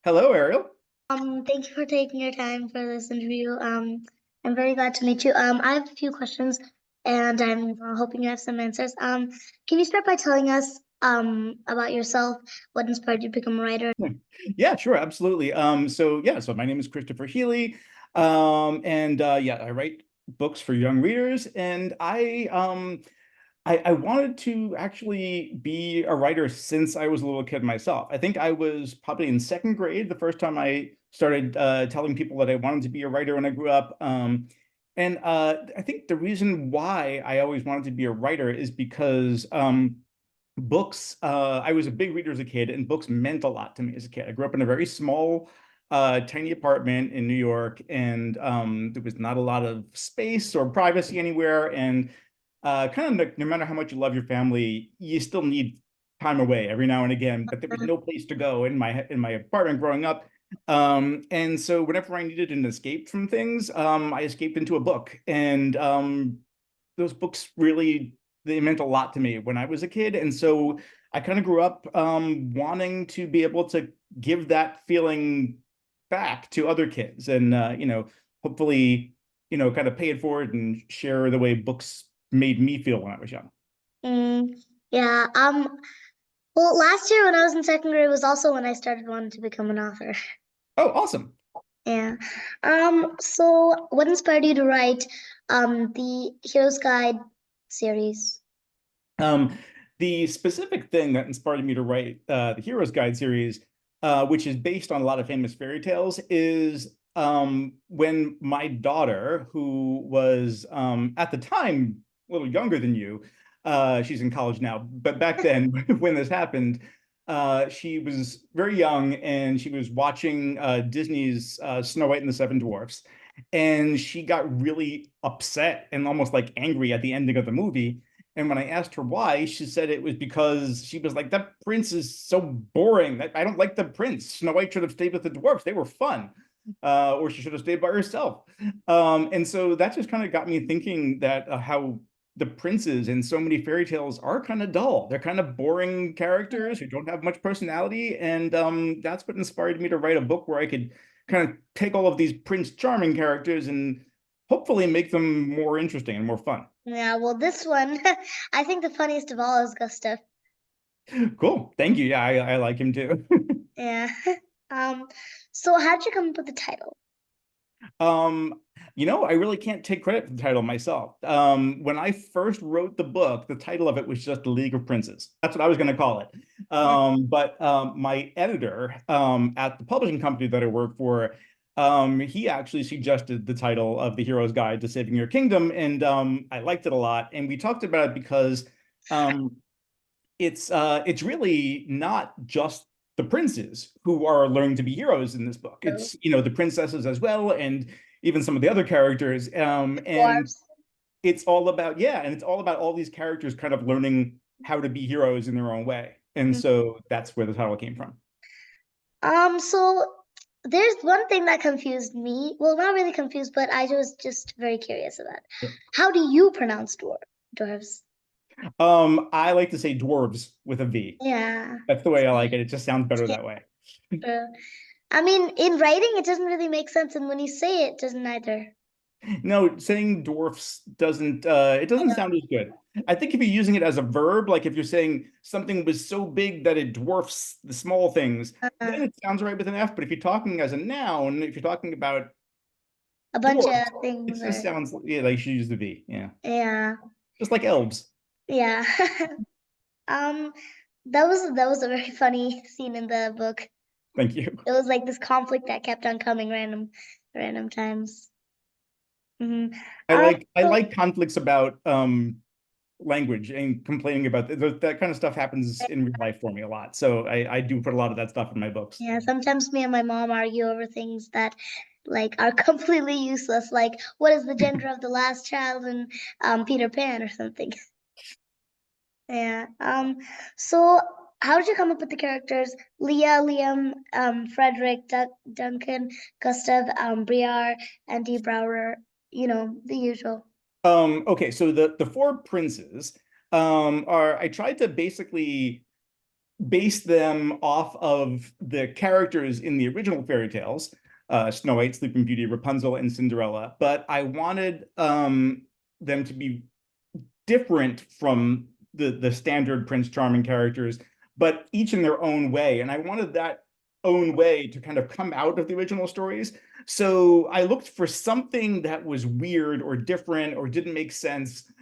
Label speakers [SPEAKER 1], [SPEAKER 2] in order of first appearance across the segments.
[SPEAKER 1] Hello, Ariel.
[SPEAKER 2] Thank you for taking your time for this interview. I'm very glad to meet you. I have a few questions, and I'm hoping you have some answers. Can you start by telling us about yourself? What inspired you to become a writer?
[SPEAKER 1] Yeah, sure, absolutely. So my name is Christopher Healy, and yeah, I write books for young readers, and I wanted to actually be a writer since I was a little kid myself. I think I was probably in second grade the first time I started telling people that I wanted to be a writer when I grew up. And I think the reason why I always wanted to be a writer is because books, I was a big reader as a kid, and books meant a lot to me as a kid. I grew up in a very small, tiny apartment in New York, and there was not a lot of space or privacy anywhere. And kind of no matter how much you love your family, you still need time away every now and again. But there was no place to go in my apartment growing up. And so whenever I needed an escape from things, I escaped into a book. And those books really they meant a lot to me when I was a kid. And so I kind of grew up wanting to be able to give that feeling back to other kids and hopefully, kind of pay it forward and share the way books made me feel when I was young.
[SPEAKER 2] Mm, yeah. Well, last year when I was in second grade was also when I started wanting to become an author.
[SPEAKER 1] Oh, awesome.
[SPEAKER 2] Yeah. So what inspired you to write the Hero's Guide series?
[SPEAKER 1] Um, the specific thing that inspired me to write the Hero's Guide series, which is based on a lot of famous fairy tales, is when my daughter, who was at the time a little younger than you, she's in college now, but back then when this happened, she was very young and she was watching Disney's Snow White and the Seven Dwarfs. And she got really upset and almost like angry at the ending of the movie. And when I asked her why, she said it was because she was like, that prince is so boring. I don't like the prince. Snow White should have stayed with the dwarfs. They were fun. Or she should have stayed by herself. And so that just kind of got me thinking that how the princes in so many fairy tales are kind of dull. They're kind of boring characters who don't have much personality. And that's what inspired me to write a book where I could kind of take all of these Prince Charming characters and hopefully make them more interesting and more fun.
[SPEAKER 2] Yeah, well, this one, I think the funniest of all is Gustav.
[SPEAKER 1] Cool. Thank you. Yeah, I like him too.
[SPEAKER 2] Yeah. Um, so how'd you come up with the title?
[SPEAKER 1] Um, I really can't take credit for the title myself. When I first wrote the book, the title of it was just The League of Princes. That's what I was going to call it.
[SPEAKER 2] Yeah.
[SPEAKER 1] But my editor at the publishing company that I work for, he actually suggested the title of The Hero's Guide to Saving Your Kingdom, and I liked it a lot. And we talked about it because um, it's really not just the princes who are learning to be heroes in this book.
[SPEAKER 2] So,
[SPEAKER 1] It's the princesses as well, and even some of the other characters. And
[SPEAKER 2] dwarves.
[SPEAKER 1] it's all about and it's all about all these characters kind of learning how to be heroes in their own way. And
[SPEAKER 2] Mhm.
[SPEAKER 1] so that's where the title came from.
[SPEAKER 2] So there's one thing that confused me. Well, not really confused, but I was just very curious about. How do you pronounce dwarves?
[SPEAKER 1] I like to say dwarves with a V.
[SPEAKER 2] Yeah.
[SPEAKER 1] That's the way I like it. It just sounds better that way.
[SPEAKER 2] Uh, I mean, in writing, it doesn't really make sense, and when you say it, doesn't either.
[SPEAKER 1] No, saying dwarfs doesn't it
[SPEAKER 2] I
[SPEAKER 1] doesn't
[SPEAKER 2] know.
[SPEAKER 1] sound as good. I think if you're using it as a verb, like if you're saying something was so big that it dwarfs the small things, then
[SPEAKER 2] Uh,
[SPEAKER 1] it sounds right with an F. But if you're talking as a noun, if you're talking about
[SPEAKER 2] a bunch of
[SPEAKER 1] dwarfs, it
[SPEAKER 2] things
[SPEAKER 1] just
[SPEAKER 2] are.
[SPEAKER 1] sounds like you should use the V. Yeah.
[SPEAKER 2] Yeah.
[SPEAKER 1] Just like elves.
[SPEAKER 2] Yeah. Um, that was a very funny scene in the book.
[SPEAKER 1] Thank you.
[SPEAKER 2] It was like this conflict that kept on coming random times. Hmm. So
[SPEAKER 1] I like conflicts about language and complaining about that kind of stuff happens in real life for me a lot. So I do put a lot of that stuff in my books.
[SPEAKER 2] yeah, sometimes me and my mom argue over things that like are completely useless, like what is the gender of the last child in Peter Pan or something. Yeah. So how did you come up with the characters Leah, Liam, Frederic, Duncan, Gustav, Briar, Andy Brower, the usual.
[SPEAKER 1] Okay, so the four princes are I tried to basically based them off of the characters in the original fairy tales, Snow White, Sleeping Beauty, Rapunzel, and Cinderella. But I wanted them to be different from the standard Prince Charming characters, but each in their own way. And I wanted that own way to kind of come out of the original stories. So I looked for something that was weird or different or didn't make sense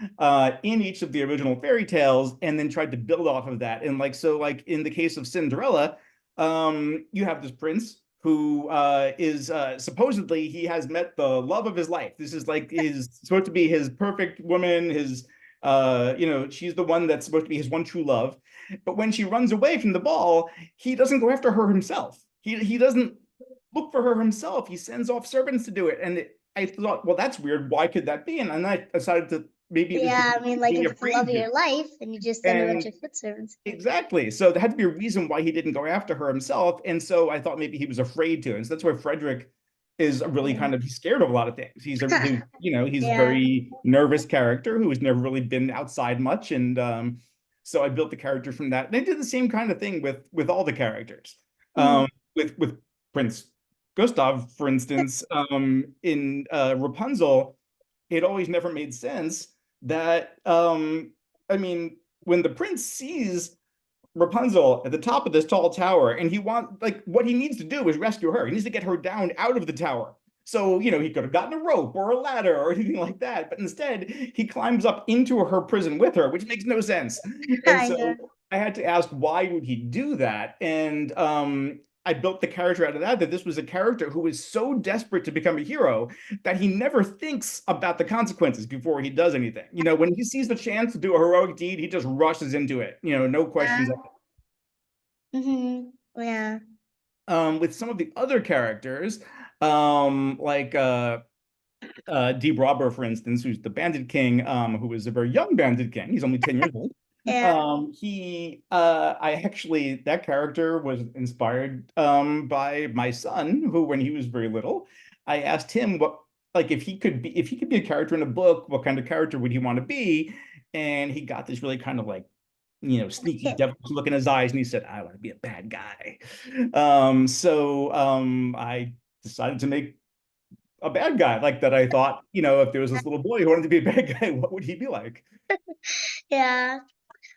[SPEAKER 1] in each of the original fairy tales, and then tried to build off of that. And like so, like in the case of Cinderella, you have this prince who is supposedly he has met the love of his life. This is like his supposed to be his perfect woman, his she's the one that's supposed to be his one true love. But when she runs away from the ball, he doesn't go after her himself. He doesn't look for her himself. He sends off servants to do it. And I thought, well, that's weird. Why could that be? And I decided to maybe it was
[SPEAKER 2] Yeah,
[SPEAKER 1] because
[SPEAKER 2] I mean, like
[SPEAKER 1] being
[SPEAKER 2] if it's the love
[SPEAKER 1] afraid
[SPEAKER 2] of
[SPEAKER 1] to.
[SPEAKER 2] your life, then you just send a bunch
[SPEAKER 1] And
[SPEAKER 2] of foot servants.
[SPEAKER 1] exactly. So there had to be a reason why he didn't go after her himself. And so I thought maybe he was afraid to. And so that's where Frederic is a really
[SPEAKER 2] Yeah.
[SPEAKER 1] kind of he's scared of a lot of things. He's a
[SPEAKER 2] Yeah.
[SPEAKER 1] very nervous character who has never really been outside much. And so I built the character from that. And I did the same kind of thing with all the characters.
[SPEAKER 2] Mhm.
[SPEAKER 1] With Prince Gustav, for instance, in Rapunzel, it always never made sense that I mean, when the prince sees Rapunzel at the top of this tall tower, and he wants like what he needs to do is rescue her. He needs to get her down out of the tower. So, he could have gotten a rope or a ladder or anything like that. But instead, he climbs up into her prison with her, which makes no sense. And
[SPEAKER 2] I
[SPEAKER 1] so
[SPEAKER 2] know.
[SPEAKER 1] I had to ask, why would he do that? And I built the character out of that this was a character who is so desperate to become a hero that he never thinks about the consequences before he does anything. When he sees the chance to do a heroic deed, he just rushes into it, no questions.
[SPEAKER 2] Yeah. Yeah.
[SPEAKER 1] With some of the other characters, like Deep Robber, for instance, who's the Bandit King, who is a very young Bandit King. He's only 10 years old.
[SPEAKER 2] Yeah.
[SPEAKER 1] I actually, that character was inspired by my son, who, when he was very little, I asked him like, if he could be a character in a book, what kind of character would he want to be? And he got this really kind of like, sneaky devilish look in his eyes, and he said, I want to be a bad guy. So I decided to make a bad guy like that. I thought, if there was this little boy who wanted to be a bad guy, what would he be like?
[SPEAKER 2] Yeah.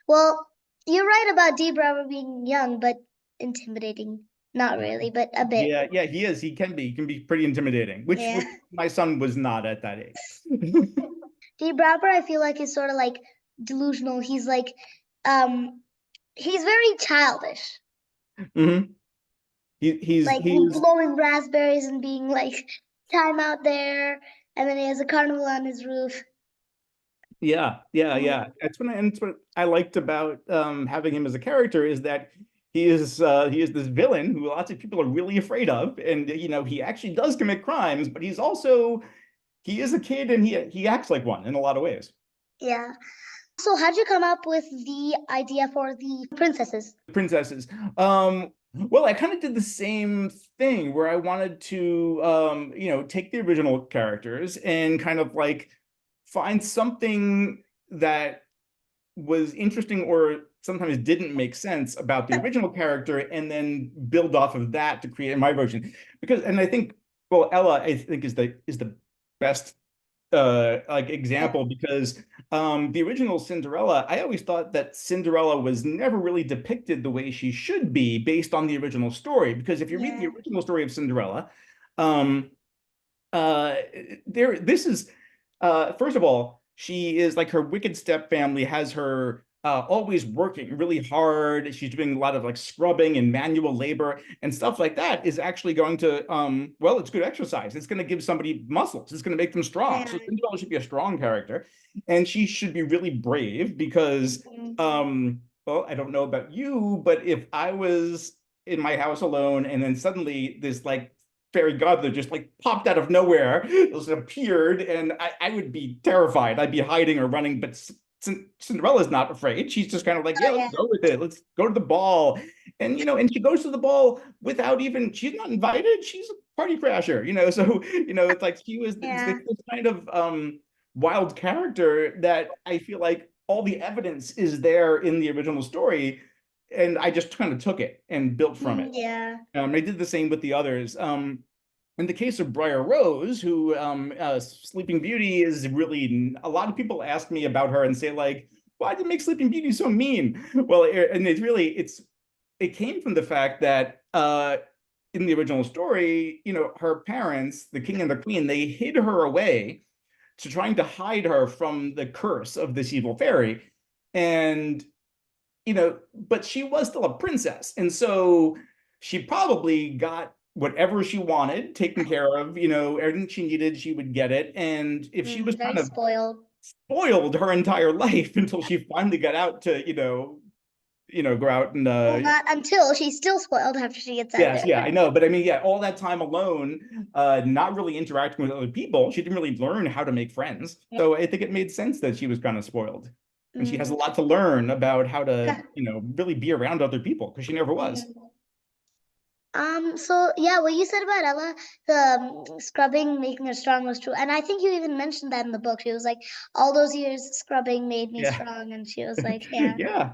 [SPEAKER 2] Well, you're right about Deep Robber being young, but intimidating. Not really, but a bit.
[SPEAKER 1] Yeah, yeah, he is. He can be. He can be pretty intimidating, which
[SPEAKER 2] Yeah.
[SPEAKER 1] my son was not at that age.
[SPEAKER 2] Deep Robber, I feel like is sort of like delusional. Um, he's very childish.
[SPEAKER 1] hmm
[SPEAKER 2] Like
[SPEAKER 1] he's
[SPEAKER 2] blowing raspberries and being like, time out there, and then he has a carnival on his roof.
[SPEAKER 1] Yeah, yeah, yeah.
[SPEAKER 2] Mhm.
[SPEAKER 1] That's what I liked about having him as a character is that he is this villain who lots of people are really afraid of, and he actually does commit crimes, but he is a kid and he acts like one in a lot of ways.
[SPEAKER 2] Yeah. So how'd you come up with the idea for the princesses?
[SPEAKER 1] Princesses. Well, I kind of did the same thing where I wanted to take the original characters and kind of like find something that was interesting or sometimes didn't make sense about the original character and then build off of that to create my version. And I think, well, Ella, I think is the best like example because the original Cinderella, I always thought that Cinderella was never really depicted the way she should be based on the original story. Because if you read the
[SPEAKER 2] Yeah.
[SPEAKER 1] original story of Cinderella, um, uh there this is first of all, she is like her wicked step family has her always working really hard. She's doing a lot of like scrubbing and manual labor and stuff like that is actually going to well, it's good exercise. It's going to give somebody muscles. It's going to make them strong. So
[SPEAKER 2] Yeah.
[SPEAKER 1] Cinderella should be a strong character, and she should be really brave because
[SPEAKER 2] Mhm.
[SPEAKER 1] well, I don't know about you, but if I was in my house alone and then suddenly this like fairy godmother just like popped out of nowhere, just appeared, and I would be terrified. I'd be hiding or running, but Cinderella's not afraid. She's just kind of like,
[SPEAKER 2] Oh
[SPEAKER 1] yeah, let's
[SPEAKER 2] yeah.
[SPEAKER 1] go with it. Let's go to the ball. And she goes to the ball without even, she's not invited. She's a party crasher, So, it's like it's
[SPEAKER 2] Yeah.
[SPEAKER 1] this kind of wild character that I feel like all the evidence is there in the original story, and I just kind of took it and built from it.
[SPEAKER 2] Yeah.
[SPEAKER 1] I did the same with the others. In the case of Briar Rose, who Sleeping Beauty is really, a lot of people ask me about her and say like, why did you make Sleeping Beauty so mean? Well, and it came from the fact that in the original story, her parents, the king and the queen, they hid her away to trying to hide her from the curse of this evil fairy. And but she was still a princess. And so she probably got whatever she wanted taken care of, everything she needed, she would get it. And if she was
[SPEAKER 2] Very
[SPEAKER 1] kind of
[SPEAKER 2] spoiled.
[SPEAKER 1] spoiled her entire life until she finally got out to, go out and
[SPEAKER 2] Well, not until she's still spoiled after she gets out
[SPEAKER 1] yes,
[SPEAKER 2] there.
[SPEAKER 1] yeah, I know. But I mean, yeah, all that time alone, not really interacting with other people, she didn't really learn how to make friends. So I think it made sense that she was kind of spoiled. And she has a
[SPEAKER 2] Mm.
[SPEAKER 1] lot to learn about how to, really be around other people because she never was.
[SPEAKER 2] Mm. So yeah, what you said about Ella, the scrubbing making her strong was true. And I think you even mentioned that in the book. She was like, all those years scrubbing made me
[SPEAKER 1] Yeah.
[SPEAKER 2] strong. And she was like, yeah.
[SPEAKER 1] Yeah.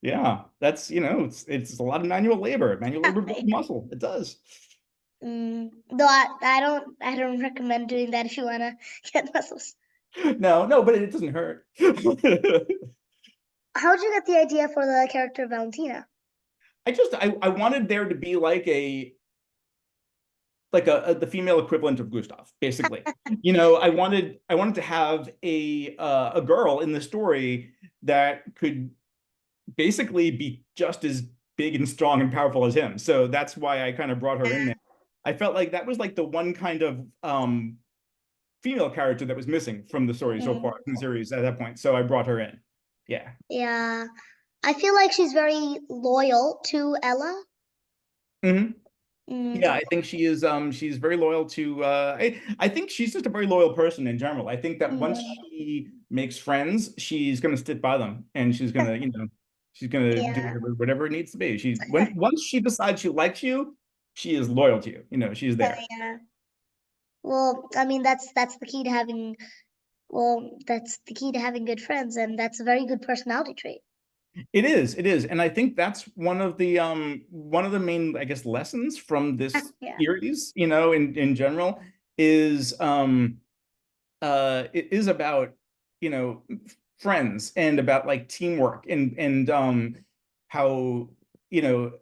[SPEAKER 1] Yeah. That's, it's a lot of manual labor. Manual labor builds muscle. It does.
[SPEAKER 2] Though I don't recommend doing that if you wanna get muscles.
[SPEAKER 1] No, no, but it doesn't hurt.
[SPEAKER 2] How'd you get the idea for the character Valentina?
[SPEAKER 1] I wanted there to be like the female equivalent of Gustav, basically. I wanted to have a girl in the story that could basically be just as big and strong and powerful as him. So that's why I kind of brought her in there. I felt like that was like the one kind of female character that was missing from the story so far in the series at that point. So I brought her in. Yeah.
[SPEAKER 2] Yeah. I feel like she's very loyal to Ella.
[SPEAKER 1] Hmm. Yeah,
[SPEAKER 2] Mm,
[SPEAKER 1] I think she's very loyal to I think she's just a very loyal person in general. I think that once
[SPEAKER 2] mm,
[SPEAKER 1] she makes friends, she's gonna stick by them and she's gonna do
[SPEAKER 2] yeah.
[SPEAKER 1] whatever it needs to be. Once she decides she likes you, she is loyal to you. She's there.
[SPEAKER 2] Yeah. Well, I mean that's the key to having that's the key to having good friends, and that's a very good personality trait.
[SPEAKER 1] It is. And I think that's one of the main, I guess, lessons from this
[SPEAKER 2] Yeah.
[SPEAKER 1] series, in general, is it is about, you know, friends and about like teamwork and how, you know,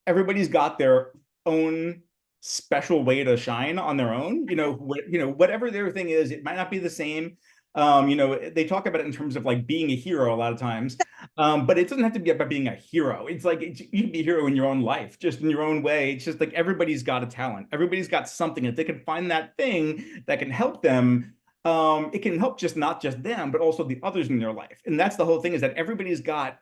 [SPEAKER 1] everybody's got their own special way to shine on their own. Whatever their thing is, it might not be the same. They talk about it in terms of like being a hero a lot of times, but it doesn't have to be about being a hero. It's like you can be a hero in your own life, just in your own way. It's just like everybody's got a talent. Everybody's got something. If they can find that thing that can help them, it can help just not just them, but also the others in their life. And that's the whole thing, is that everybody's got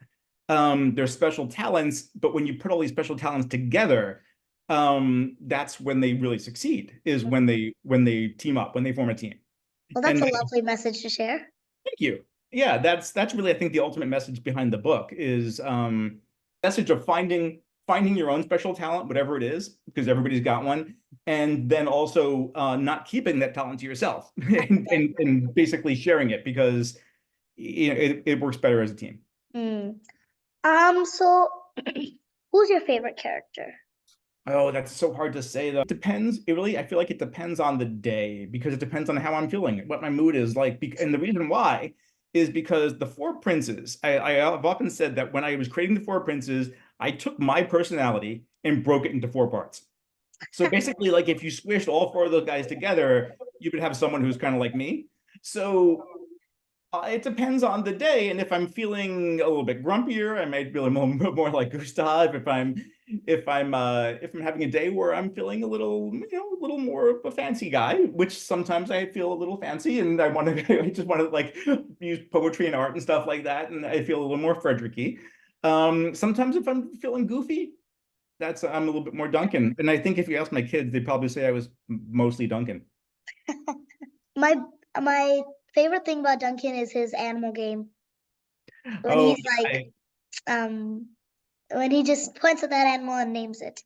[SPEAKER 1] their special talents, but when you put all these special talents together, that's when they really succeed, is when they team up, when they form a team.
[SPEAKER 2] Well, that's
[SPEAKER 1] And
[SPEAKER 2] a lovely message to share.
[SPEAKER 1] thank you. Yeah, that's really, I think, the ultimate message behind the book is message of finding your own special talent, whatever it is, because everybody's got one, and then also not keeping that talent to yourself and basically sharing it, because it works better as a team.
[SPEAKER 2] Mm. So who's your favorite character?
[SPEAKER 1] Oh, that's so hard to say though. It depends. I feel like it depends on the day, because it depends on how I'm feeling, what my mood is like. And the reason why is because the Four Princes, I've often said that when I was creating the Four Princes, I took my personality and broke it into four parts. So basically, like if you squished all four of those guys together, you would have someone who's kind of like me. So it depends on the day, and if I'm feeling a little bit grumpier, I might feel more like Gustav. If I'm having a day where I'm feeling a little more of a fancy guy, which sometimes I feel a little fancy, and I just want to like use poetry and art and stuff like that, and I feel a little more Fredericky. Sometimes if I'm feeling goofy, I'm a little bit more Duncan. And I think if you ask my kids, they'd probably say I was mostly Duncan.
[SPEAKER 2] My my favorite thing about Duncan is his animal game. When
[SPEAKER 1] Oh,
[SPEAKER 2] he's like, um, when he just points at that animal and names it.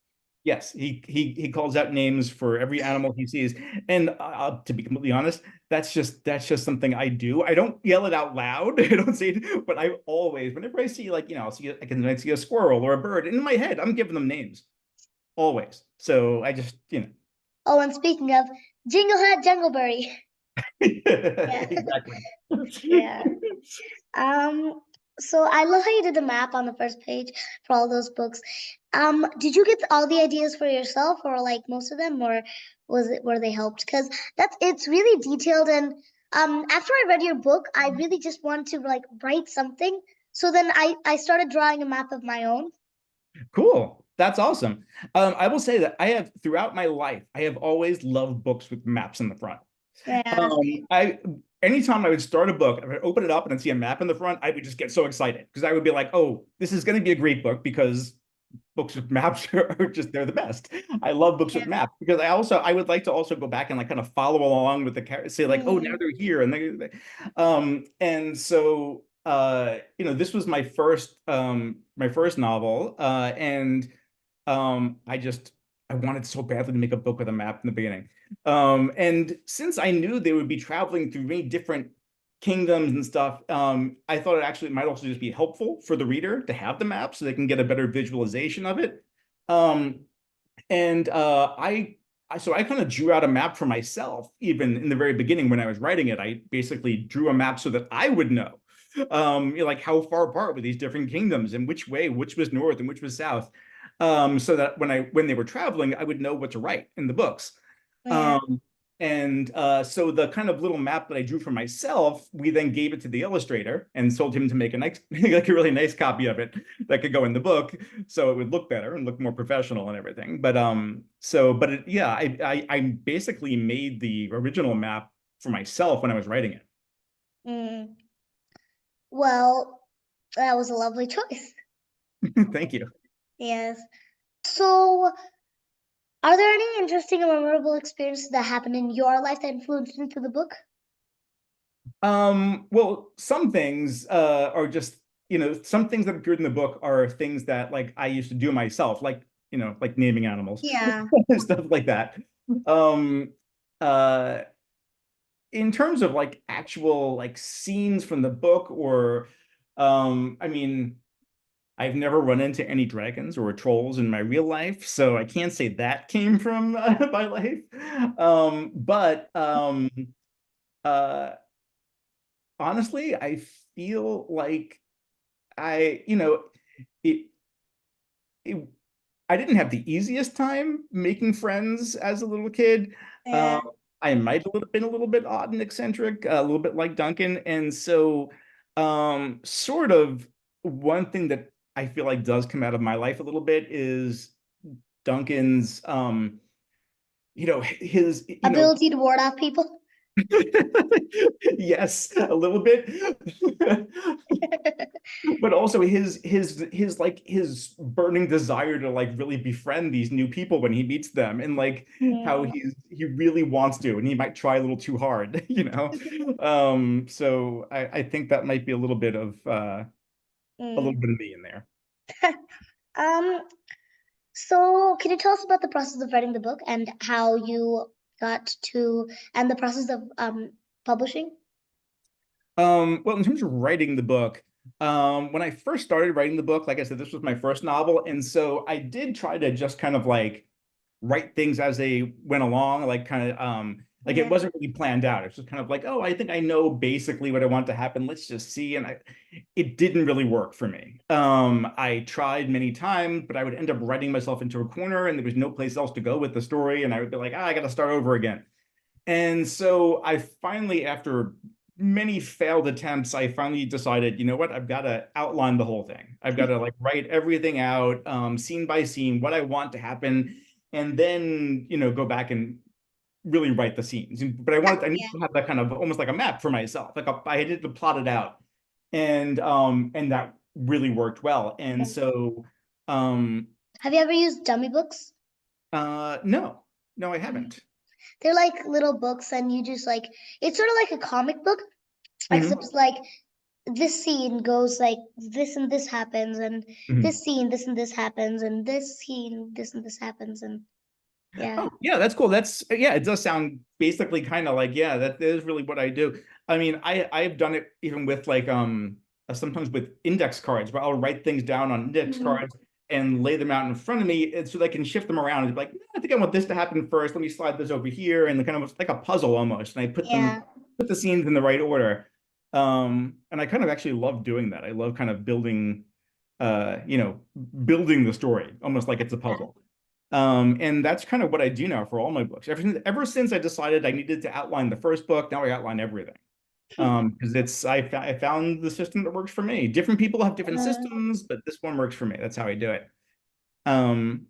[SPEAKER 1] Yes, he calls out names for every animal he sees. And to be completely honest, that's just something I do. I don't yell it out loud. I don't say it, but I always, whenever I see like, I see a squirrel or a bird, in my head, I'm giving them names always. So I just,
[SPEAKER 2] Oh, and speaking of Jinglehead Jungleberry. Yeah.
[SPEAKER 1] exactly.
[SPEAKER 2] Yeah. Um, so I love how you did the map on the first page for all those books. Did you get all the ideas for yourself or like most of them, or were they helped? Because it's really detailed, and after I read your book, I really just wanted to like write something. So then I started drawing a map of my own.
[SPEAKER 1] Cool. That's awesome. I will say that I have throughout my life, I have always loved books with maps in the front.
[SPEAKER 2] Yeah.
[SPEAKER 1] I anytime I would start a book, I would open it up and I'd see a map in the front, I would just get so excited because I would be like, "Oh, this is going to be a great book because books with maps are just they're the best." I love books with
[SPEAKER 2] Yeah.
[SPEAKER 1] maps because I would like to also go back and like kind of follow along with the characters, say like, "Oh, now
[SPEAKER 2] Mm,
[SPEAKER 1] they're here," and so this was my first novel, and I wanted so badly to make a book with a map in the beginning. And since I knew they would be traveling through many different kingdoms and stuff, I thought it might also just be helpful for the reader to have the map so they can get a better visualization of it. Um, and so I kind of drew out a map for myself, even in the very beginning when I was writing it. I basically drew a map so that I would know, like how far apart were these different kingdoms and which was north and which was south, so that when they were traveling, I would know what to write in the books.
[SPEAKER 2] yeah.
[SPEAKER 1] Um, and so the kind of little map that I drew for myself, we then gave it to the illustrator and told him to make a nice, like a really nice copy of it that could go in the book, so it would look better and look more professional and everything. Yeah, I basically made the original map for myself when I was writing it.
[SPEAKER 2] Mm. Well, that was a lovely choice.
[SPEAKER 1] Thank you.
[SPEAKER 2] Yes. So, are there any interesting or memorable experiences that happened in your life that influenced into the book?
[SPEAKER 1] Well, some things are just, some things that appeared in the book are things that like I used to do myself, like, like naming animals
[SPEAKER 2] Yeah.
[SPEAKER 1] and stuff like that. Um, uh, in terms of like actual like scenes from the book or I mean, I've never run into any dragons or trolls in my real life, so I can't say that came from my life. But uh honestly, I feel like I, it, it I didn't have the easiest time making friends as a little kid. Um,
[SPEAKER 2] Yeah.
[SPEAKER 1] I might have been a little bit odd and eccentric, a little bit like Duncan. And so, sort of one thing that I feel like does come out of my life a little bit is Duncan's, his,
[SPEAKER 2] Ability to ward off people.
[SPEAKER 1] yes, a little bit. But also his like his burning desire to like really befriend these new people when he meets them, and like how
[SPEAKER 2] Mm,
[SPEAKER 1] he really wants to and he might try a little too hard, so I think that might be a little
[SPEAKER 2] mm.
[SPEAKER 1] bit of me in there.
[SPEAKER 2] Um, so can you tell us about the process of writing the book and how you got to and the process of publishing?
[SPEAKER 1] Well, in terms of writing the book, when I first started writing the book, like I said, this was my first novel, and so I did try to just kind of like write things as they went along, like kind of like it
[SPEAKER 2] Yeah.
[SPEAKER 1] wasn't really planned out. It's just kind of like, oh, I think I know basically what I want to happen. Let's just see. And it didn't really work for me. I tried many times, but I would end up writing myself into a corner and there was no place else to go with the story. And I would be like, I got to start over again. And so I finally, after many failed attempts, I finally decided, you know what, I've got to outline the whole thing. I've got to like write everything out, scene by scene, what I want to happen, and then, go back and really write the scenes. But I need
[SPEAKER 2] Yeah.
[SPEAKER 1] to have that kind of almost like a map for myself. I needed to plot it out. And that really worked well. And
[SPEAKER 2] Okay.
[SPEAKER 1] so um
[SPEAKER 2] Have you ever used dummy books?
[SPEAKER 1] no, no, I
[SPEAKER 2] Mm.
[SPEAKER 1] haven't.
[SPEAKER 2] They're like little books, and you just like it's sort of like a comic book,
[SPEAKER 1] Mhm.
[SPEAKER 2] except like this scene goes like this and this happens, and
[SPEAKER 1] Mhm.
[SPEAKER 2] this scene, this and this happens, and this scene, this and this happens, and yeah.
[SPEAKER 1] Oh, yeah, that's cool. That's yeah, it does sound basically kind of like, yeah, that is really what I do. I mean, I've done it even with like sometimes with index cards where I'll write things down on index
[SPEAKER 2] Mhm.
[SPEAKER 1] cards and lay them out in front of me and so they can shift them around and be like, I think I want this to happen first. Let me slide this over here and kind of like a puzzle almost. And I
[SPEAKER 2] Yeah.
[SPEAKER 1] put the scenes in the right order. And I kind of actually love doing that. I love kind of building building the story almost like it's a puzzle. And that's kind of what I do now for all my books. Ever since I decided I needed to outline the first book, now I outline everything. Because I found the system that works for me. Different people have different
[SPEAKER 2] Uh,
[SPEAKER 1] systems, but this one works for me. That's how I do it. And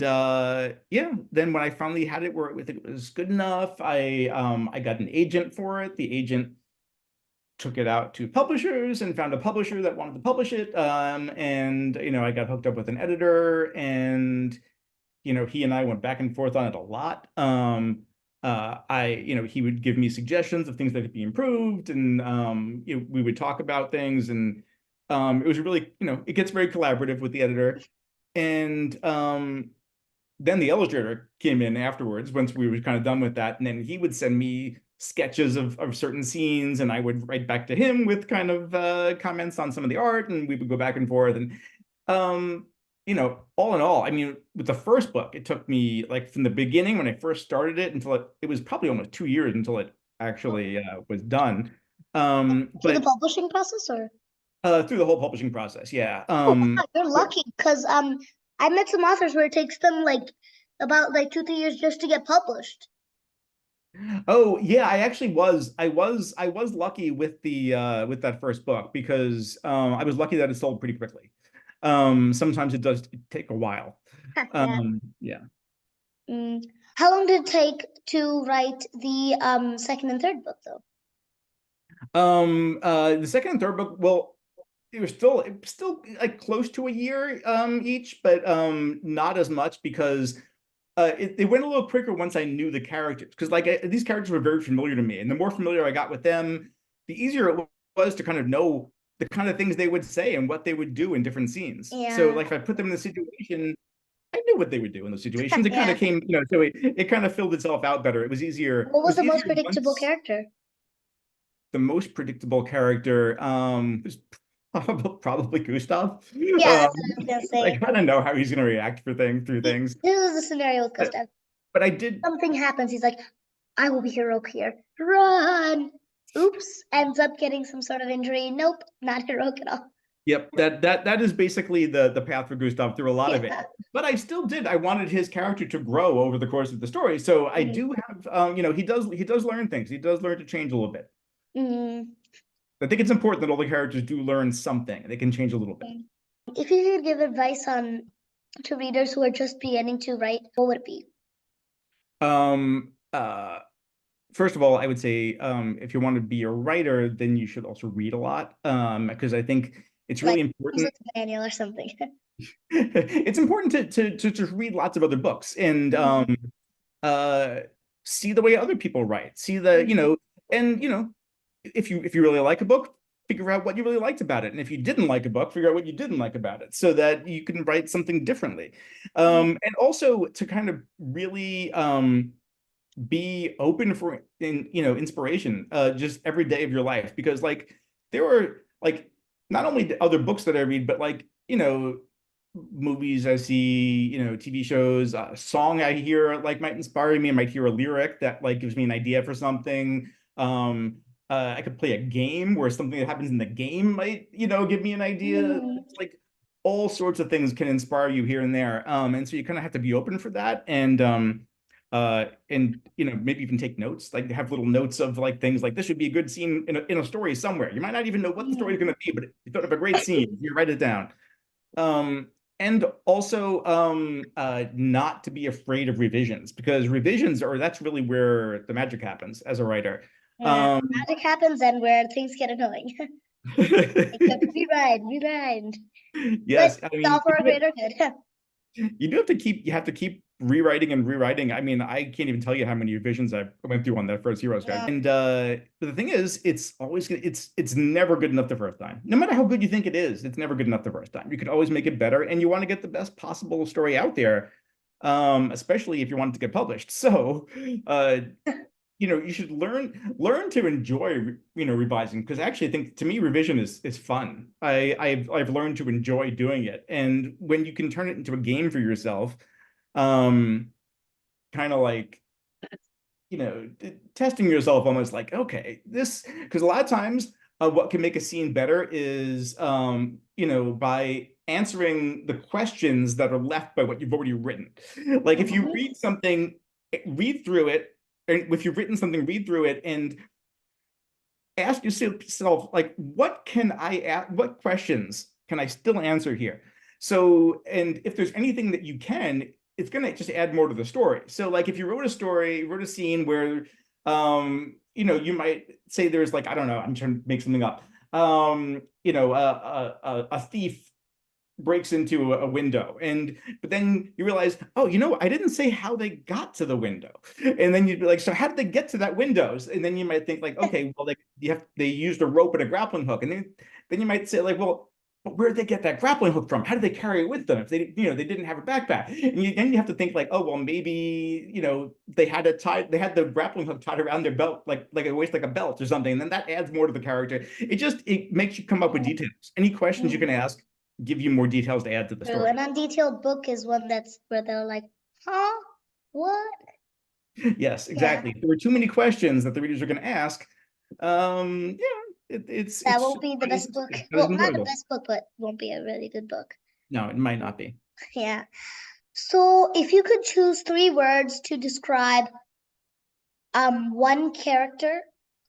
[SPEAKER 1] yeah, then when I finally had it where it was good enough, I got an agent for it. The agent took it out to publishers and found a publisher that wanted to publish it. And I got hooked up with an editor and he and I went back and forth on it a lot. He would give me suggestions of things that could be improved, and we would talk about things, and it was really, it gets very collaborative with the editor. And then the illustrator came in afterwards once we were kind of done with that, and then he would send me sketches of certain scenes, and I would write back to him with kind of comments on some of the art, and we would go back and forth. And um, all in all, I mean, with the first book, it took me like from the beginning when I first started it until it was probably almost 2 years until it actually was done.
[SPEAKER 2] through the
[SPEAKER 1] But
[SPEAKER 2] publishing process, or?
[SPEAKER 1] through the whole publishing process, yeah.
[SPEAKER 2] Oh, wow, you're
[SPEAKER 1] But
[SPEAKER 2] lucky, because I met some authors where it takes them like about like 2, 3 years just to get published.
[SPEAKER 1] oh yeah, I was lucky with that first book because I was lucky that it sold pretty quickly. Sometimes it does take a while.
[SPEAKER 2] Yeah.
[SPEAKER 1] Yeah.
[SPEAKER 2] Mm. How long did it take to write the second and third book, though?
[SPEAKER 1] The second and third book, well, it was still like close to a year each, but not as much because it went a little quicker once I knew the characters because these characters were very familiar to me, and the more familiar I got with them, the easier it was to kind of know the kind of things they would say and what they would do in different scenes. So
[SPEAKER 2] Yeah.
[SPEAKER 1] like if I put them in the situation, I knew what they would do in those situations. It kind
[SPEAKER 2] Yeah.
[SPEAKER 1] of came, so it kind of filled itself out better. It was easier. It
[SPEAKER 2] What was
[SPEAKER 1] was
[SPEAKER 2] the most
[SPEAKER 1] easier
[SPEAKER 2] predictable
[SPEAKER 1] once
[SPEAKER 2] character?
[SPEAKER 1] the most predictable character was probably Gustav.
[SPEAKER 2] Yeah, that's what I was gonna
[SPEAKER 1] I
[SPEAKER 2] say.
[SPEAKER 1] kind of know how he's going to react through things.
[SPEAKER 2] This is the scenario with
[SPEAKER 1] But,
[SPEAKER 2] Gustav.
[SPEAKER 1] but I did.
[SPEAKER 2] Something happens. He's like, I will be heroic here. Run. Oops. Ends up getting some sort of injury. Nope, not heroic at all.
[SPEAKER 1] Yep, that is basically the path for Gustav through a lot of it.
[SPEAKER 2] Yeah.
[SPEAKER 1] But I still did. I wanted his character to grow over the course of the story. So I
[SPEAKER 2] Mhm.
[SPEAKER 1] do have, he does learn things. He does learn to change a little bit.
[SPEAKER 2] Mhm.
[SPEAKER 1] I think it's important that all the characters do learn something. They can change a little bit.
[SPEAKER 2] If you could give advice on to readers who are just beginning to write, what would it be?
[SPEAKER 1] Um, uh, First of all, I would say if you want to be a writer, then you should also read a lot. Because I think it's
[SPEAKER 2] Like
[SPEAKER 1] really
[SPEAKER 2] use
[SPEAKER 1] important.
[SPEAKER 2] it manual or something.
[SPEAKER 1] It's important to read lots of other books and
[SPEAKER 2] Mhm.
[SPEAKER 1] uh see the way other people write. See the,
[SPEAKER 2] Mhm.
[SPEAKER 1] and if you really like a book, figure out what you really liked about it. And if you didn't like a book, figure out what you didn't like about it so that you can write something differently.
[SPEAKER 2] Mhm.
[SPEAKER 1] And also to kind of really be open for inspiration just every day of your life because like there are like not only the other books that I read but like movies I see, TV shows, a song I hear like might inspire me. I might hear a lyric that like gives me an idea for something. um I could play a game where something that happens in the game might give me an idea.
[SPEAKER 2] Mhm.
[SPEAKER 1] It's like all sorts of things can inspire you here and there, and so you kind of have to be open for that. And maybe even take notes, like have little notes of like things like this should be a good scene in a story somewhere. You might not even know what the story is
[SPEAKER 2] Mhm.
[SPEAKER 1] going to be, but you thought of a great scene, you write it down. And also not to be afraid of revisions because revisions are that's really where the magic happens as a writer.
[SPEAKER 2] Yeah,
[SPEAKER 1] um
[SPEAKER 2] magic happens and where things get annoying. Like, rewind. But
[SPEAKER 1] yes, I
[SPEAKER 2] it's all
[SPEAKER 1] mean
[SPEAKER 2] for a greater good.
[SPEAKER 1] you have to keep rewriting and rewriting. I mean, I can't even tell you how many revisions I went through on that first Heroes Guide.
[SPEAKER 2] Yeah.
[SPEAKER 1] And but the thing is, it's always it's never good enough the first time. No matter how good you think it is, it's never good enough the first time. You could always make it better, and you want to get the best possible story out there, especially if you want it to get published. So, you should learn to enjoy revising, because actually I think to me revision is fun. I've learned to enjoy doing it, and when you can turn it into a game for yourself, um kind of like testing yourself, almost like, okay, this, because a lot of times what can make a scene better is by answering the questions that are left by what you've already written. Like if you read something, read through it, and if you've written something, read through it and ask yourself, like, what questions can I still answer here? So, and if there's anything that you can, it's gonna just add more to the story. So like if you wrote a scene where you might say there's, like, I don't know, I'm trying to make something up. A thief breaks into a window, but then you realize, oh, I didn't say how they got to the window. And then you'd be like, so how did they get to that windows? And then you might think, like, okay, well, they used a rope and a grappling hook. And then you might say, like, well, but where did they get that grappling hook from? How did they carry it with them if they didn't have a backpack? And then you have to think, like, oh, well, maybe they had the grappling hook tied around their belt, like a waist, like a belt or something. And then that adds more to the character. It makes you come up with details. Any questions you can ask give you more details to add to the
[SPEAKER 2] So
[SPEAKER 1] story.
[SPEAKER 2] an undetailed book is one that's where they're like, huh? What?
[SPEAKER 1] Yes, exactly. If there were too many questions that the readers are going to ask,
[SPEAKER 2] That won't be the best book.
[SPEAKER 1] not as
[SPEAKER 2] Well, not the
[SPEAKER 1] enjoyable.
[SPEAKER 2] best book, but won't be a really good book.
[SPEAKER 1] No, it might not be.
[SPEAKER 2] Yeah. So if you could choose 3 words to describe one character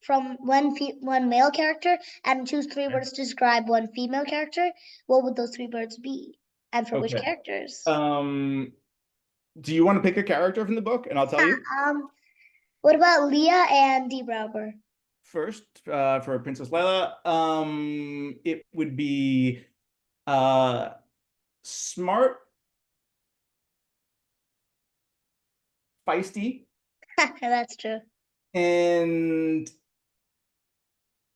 [SPEAKER 2] from one male character, and choose 3 words to describe one female character, what would those 3 words be? And for which
[SPEAKER 1] Okay.
[SPEAKER 2] characters?
[SPEAKER 1] Do you want to pick a character from the book, and I'll tell you?
[SPEAKER 2] What about Leah and Dee Brouwer?
[SPEAKER 1] First, for Princess Leia, it would be uh, smart, feisty,
[SPEAKER 2] That's true.
[SPEAKER 1] and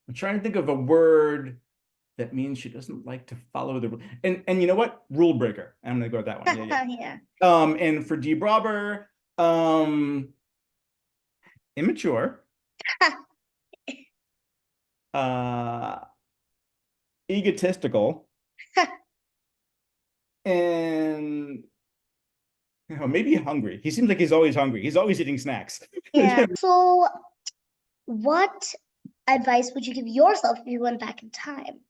[SPEAKER 1] I'm trying to think of a word that means she doesn't like to follow the and you know what? Rule breaker. I'm gonna go with that one. Yeah,
[SPEAKER 2] Yeah.
[SPEAKER 1] And for Dee Brouwer, immature, uh, egotistical, and maybe hungry. He seems like he's always hungry. He's always eating snacks.
[SPEAKER 2] Yeah. So, what advice would you give yourself if you went back in time?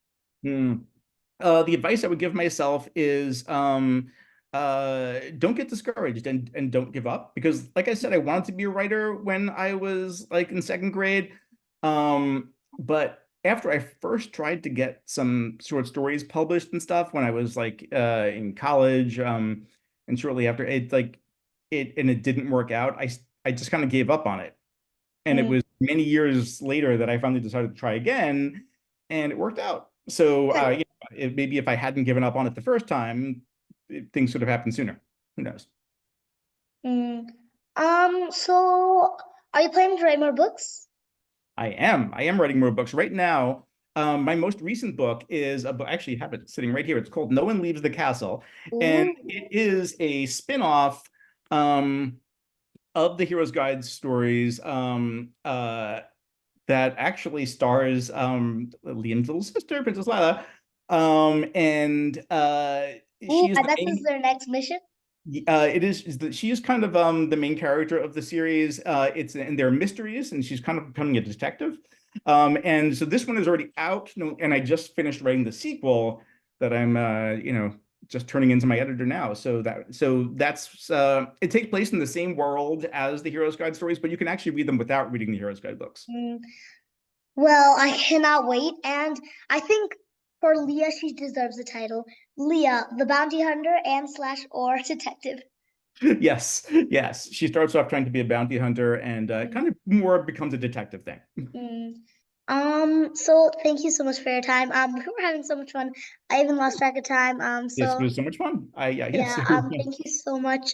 [SPEAKER 1] The advice I would give myself is don't get discouraged, and don't give up, because like I said, I wanted to be a writer when I was like in second grade. But after I first tried to get some short stories published and stuff when I was like in college, and shortly after it didn't work out, I just kind of gave up on it. And it was many years later that I finally decided to try again, and it worked out. So maybe if I hadn't given up on it the first time, things would have happened sooner. Who knows?
[SPEAKER 2] So are you planning to write more books?
[SPEAKER 1] I am writing more books right now. My most recent book is a book. Actually, I have it sitting right here. It's called No One Leaves the Castle, and it is a spin-off of the Hero's Guide stories that actually stars Liam's little sister, Princess Leia. And she is
[SPEAKER 2] I bet this is their next mission.
[SPEAKER 1] she is kind of the main character of the series. And they're mysteries, and she's kind of becoming a detective. And so this one is already out, and I just finished writing the sequel that I'm just turning into my editor now. So that's it takes place in the same world as the Hero's Guide stories, but you can actually read them without reading the Hero's Guide books.
[SPEAKER 2] Well, I cannot wait, and I think for Leah, she deserves the title. Leah, the bounty hunter and or detective.
[SPEAKER 1] Yes. She starts off trying to be a bounty hunter, and kind of more becomes a detective thing.
[SPEAKER 2] So thank you so much for your time. We were having so much fun. I even lost track of time.
[SPEAKER 1] This was so much fun.
[SPEAKER 2] Thank you so much.